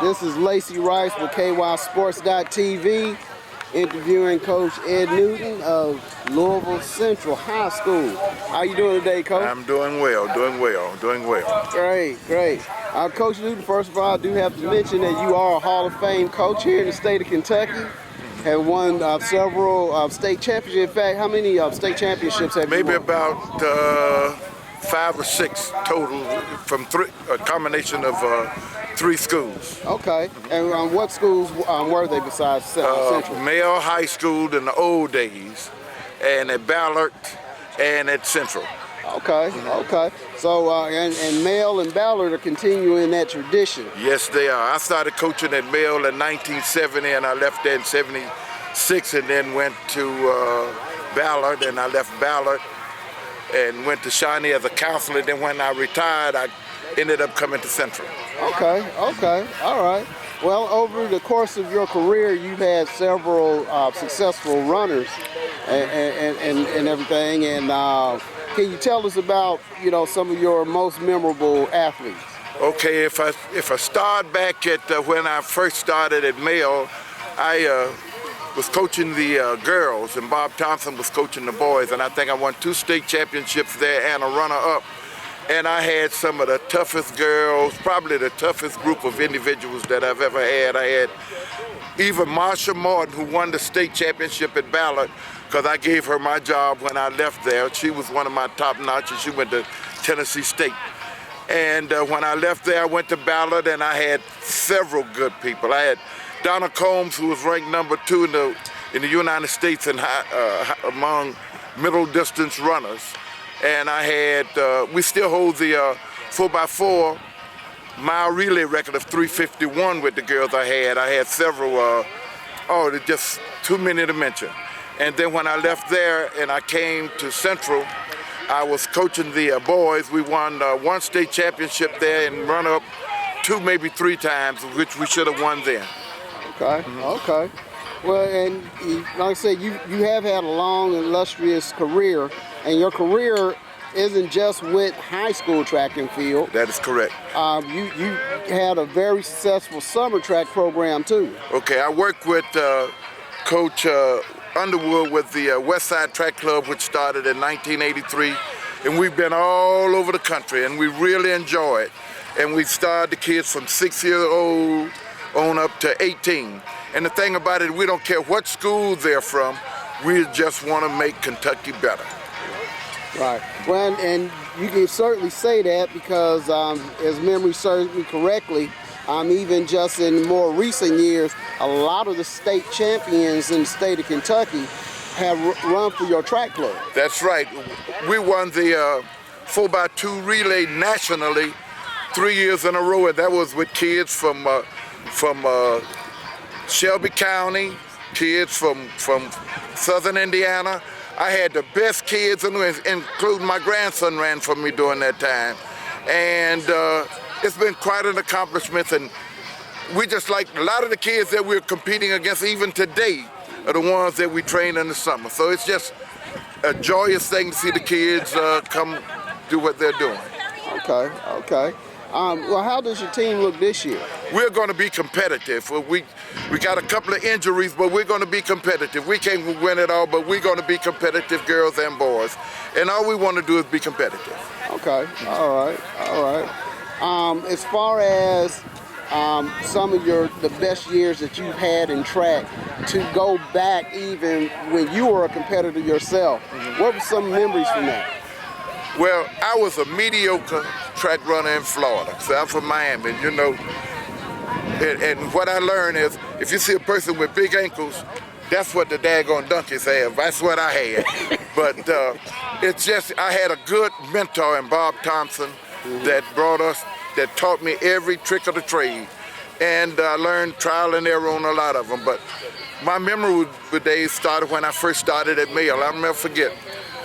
This is Lacey Rice with KySports.TV, interviewing Coach Ed Newton of Louisville Central High School. How you doing today, Coach? I'm doing well. Great. Coach Newton, first of all, I do have to mention that you are a Hall of Fame coach here in the state of Kentucky. Have won several state championships. In fact, how many state championships have you won? Maybe about 5 or 6 total from a combination of 3 schools. Okay. And what schools were they besides Central? Male High School in the old days, and at Ballard, and at Central. Okay. So, and Male and Ballard are continuing that tradition. Yes, they are. I started coaching at Male in 1970, and I left there in 76, and then went to Ballard, and I left Ballard and went to Shawnee as a counselor. Then when I retired, I ended up coming to Central. Okay, all right. Well, over the course of your career, you've had several successful runners and everything. And can you tell us about, some of your most memorable athletes? Okay, if I start back at when I first started at Male, I was coaching the girls, and Bob Thompson was coaching the boys, and I think I won 2 state championships there and a runner-up. And I had some of the toughest girls, probably the toughest group of individuals that I've ever had. I had even Marsha Morton, who won the state championship at Ballard, because I gave her my job when I left there. She was one of my top notches. She went to Tennessee State. And when I left there, I went to Ballard, and I had several good people. I had Donna Combs, who was ranked number 2 in the United States among middle distance runners. And I had, we still hold the 4x4 mile relay record of 3:51 with the girls I had. I had several, there's just too many to mention. And then when I left there and I came to Central, I was coaching the boys. We won 1 state championship there and run up 2, maybe 3 times, which we should have won then. Okay. Well, and like I said, you have had a long, illustrious career, and your career isn't just with high school track and field. That is correct. You had a very successful summer track program too. Okay, I worked with Coach Underwood with the West Side Track Club, which started in 1983, and we've been all over the country, and we really enjoy it. And we started the kids from 6-year-old on up to 18. And the thing about it, we don't care what school they're from, we just want to make Kentucky better. Right. Well, and you can certainly say that because, as memory serves me correctly, even just in more recent years, a lot of the state champions in the state of Kentucky have run for your track club. That's right. We won the 4x2 relay nationally 3 years in a row, and that was with kids from Shelby County, kids from southern Indiana. I had the best kids, including my grandson ran for me during that time. And it's been quite an accomplishment, and we just like a lot of the kids that we're competing against even today are the ones that we train in the summer. So it's just a joyous thing to see the kids come do what they're doing. Okay. Well, how does your team look this year? We're going to be competitive. We got a couple of injuries, but we're going to be competitive. We can't win it all, but we're going to be competitive, girls and boys. And all we want to do is be competitive. Okay. All right. As far as some of the best years that you've had in track, to go back even when you were a competitor yourself, what were some memories from that? Well, I was a mediocre track runner in Florida, so I'm from Miami, and what I learned is, if you see a person with big ankles, that's what the daggone donkeys have. That's what I had. But it's just, I had a good mentor in Bob Thompson that taught me every trick of the trade. And I learned trial and error on a lot of them. But my memorable days started when I first started at Male. I'll never forget.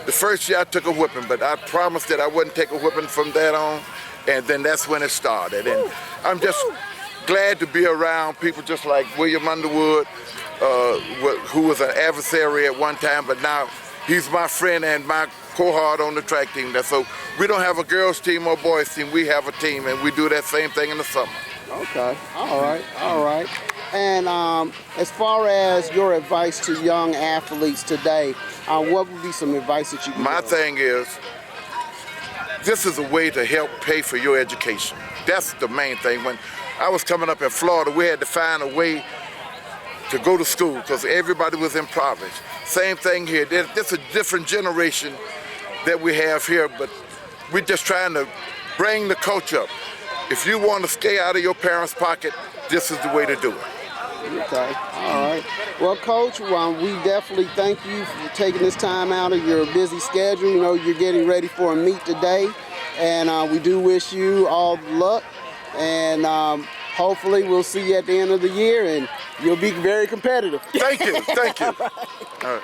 The first year I took a whipping, but I promised that I wouldn't take a whipping from that on, and then that's when it started. And I'm just glad to be around people just like William Underwood, who was an adversary at one time, but now he's my friend and my cohort on the track team. So we don't have a girls team or boys team, we have a team, and we do that same thing in the summer. Okay. All right. And as far as your advice to young athletes today, what would be some advice that you give? My thing is, this is a way to help pay for your education. That's the main thing. When I was coming up in Florida, we had to find a way to go to school because everybody was impoverished. Same thing here. This is a different generation that we have here, but we're just trying to bring the culture up. If you want to stay out of your parents' pocket, this is the way to do it. Okay, all right. Well, Coach, we definitely thank you for taking this time out of your busy schedule. You know, you're getting ready for a meet today, and we do wish you all the luck. And hopefully we'll see you at the end of the year, and you'll be very competitive. Thank you. All right.